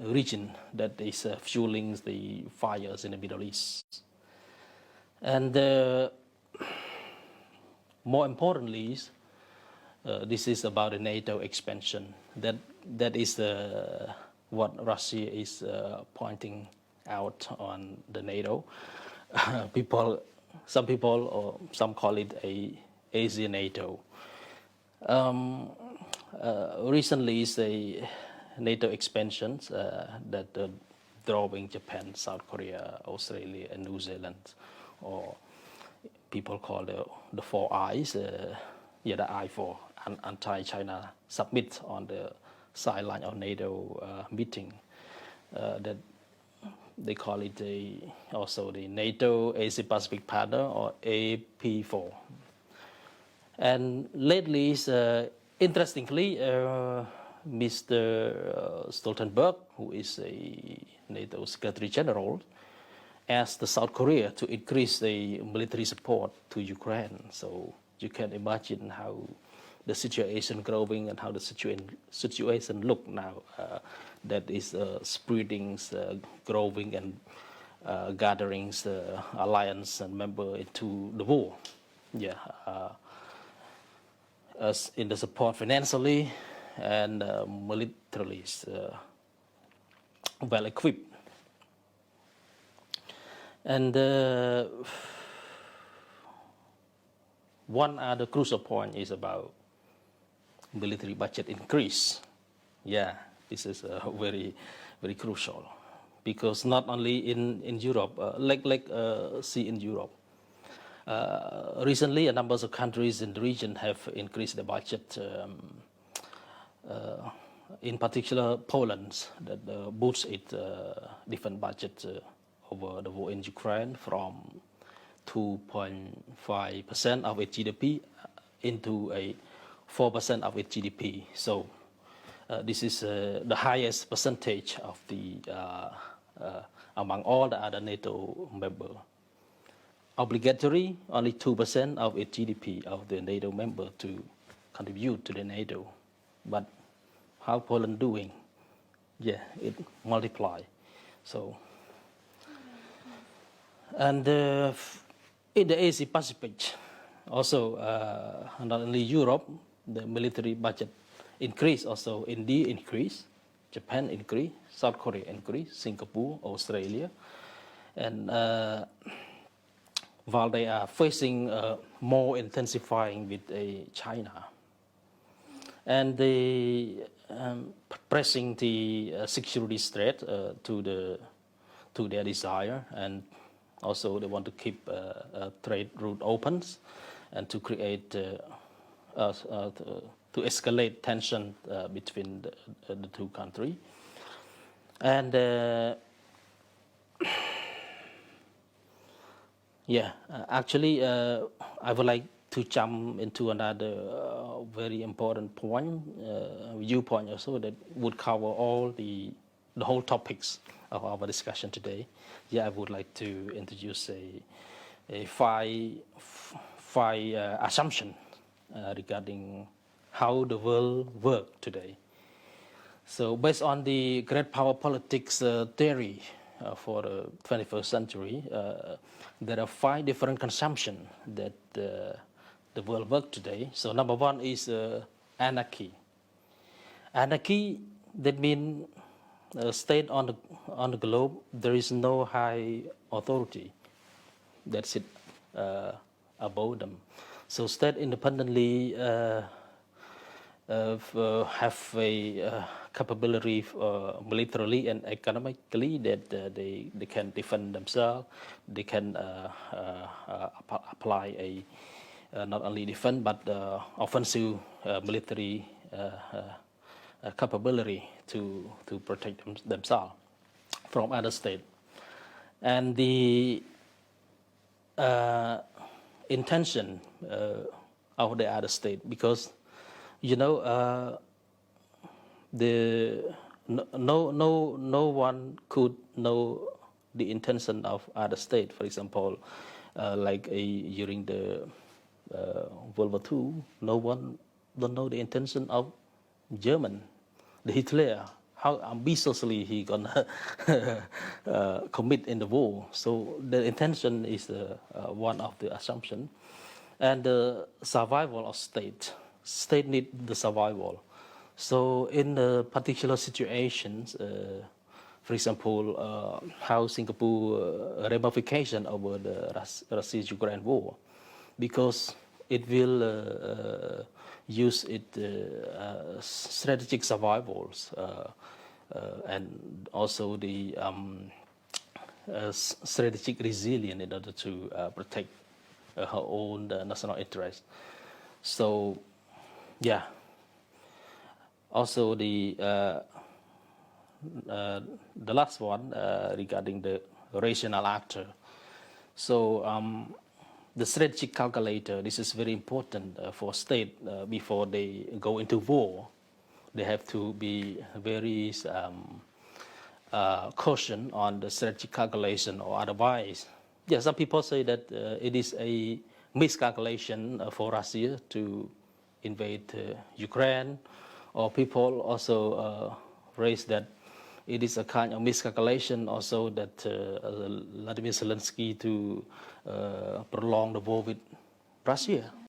region that is fueling the fires in the Middle East. And more importantly, this is about the NATO expansion. That is what Russia is pointing out on the NATO. Some people, or some call it a Asian NATO. Recently, the NATO expansions that drawing Japan, South Korea, Australia, and New Zealand, or people call the Four Eyes. The eye for anti-China summit on the sideline of NATO meeting. That they call it also the NATO Asia Pacific Partner, or AP4. And lately, interestingly, Mr. Stoltenberg, who is a NATO Secretary General, asked South Korea to increase the military support to Ukraine. So you can imagine how the situation growing and how the situation look now. That is spreading, growing, and gathering alliance and member into the war. As in the support financially and militarily well equipped. And one other crucial point is about military budget increase. This is very, very crucial, because not only in Europe, see in Europe, recently a number of countries in the region have increased the budget. In particular, Poland that boosts its defense budget over the war in Ukraine from 2.5% of its GDP into a 4% of its GDP. So this is the highest percentage of the among all the other NATO members. Obligatory, only 2% of its GDP of the NATO member to contribute to the NATO. But how Poland doing? It multiply. So, and in the Asia Pacific, also not only Europe, the military budget increase, also India increase, Japan increase, South Korea increase, Singapore, Australia, and while they are facing more intensifying with China, and they pressing the security threat to their desire, and also they want to keep trade route open, and to create to escalate tension between the two countries, and actually, I would like to jump into another very important point, viewpoint also, that would cover all the whole topics of our discussion today. I would like to introduce a five assumption regarding how the world works today. So, based on the great power politics theory for the 21st century, there are 5 different consumptions that the world works today. So, number 1 is anarchy. Anarchy, that means state on the globe, there is no high authority that sit above them. So, state independently have a capability militarily and economically that they can defend themselves. They can apply a not only defense but offensive military capability to protect themselves from other states. And the intention of the other state, because no one could know the intention of other state. For example, during the World War II, no one don't know the intention of German, the Hitler, how ambitiously he gonna commit in the war. So the intention is one of the assumption, and the survival of state. State need the survival. So in the particular situations, for example, how Singapore ramification over the Russia-Ukraine war, because it will use its strategic survivals and also the strategic resilience in order to protect her own national interest. So, yeah. Also, the last one regarding the rational actor. So the strategic calculator, this is very important for state before they go into war. They have to be very caution on the strategic calculation, or otherwise. Yeah, some people say that it is a miscalculation for Russia to invade Ukraine, or people also raise that it is a kind of miscalculation also that Vladimir Zelensky to prolong the war with Russia.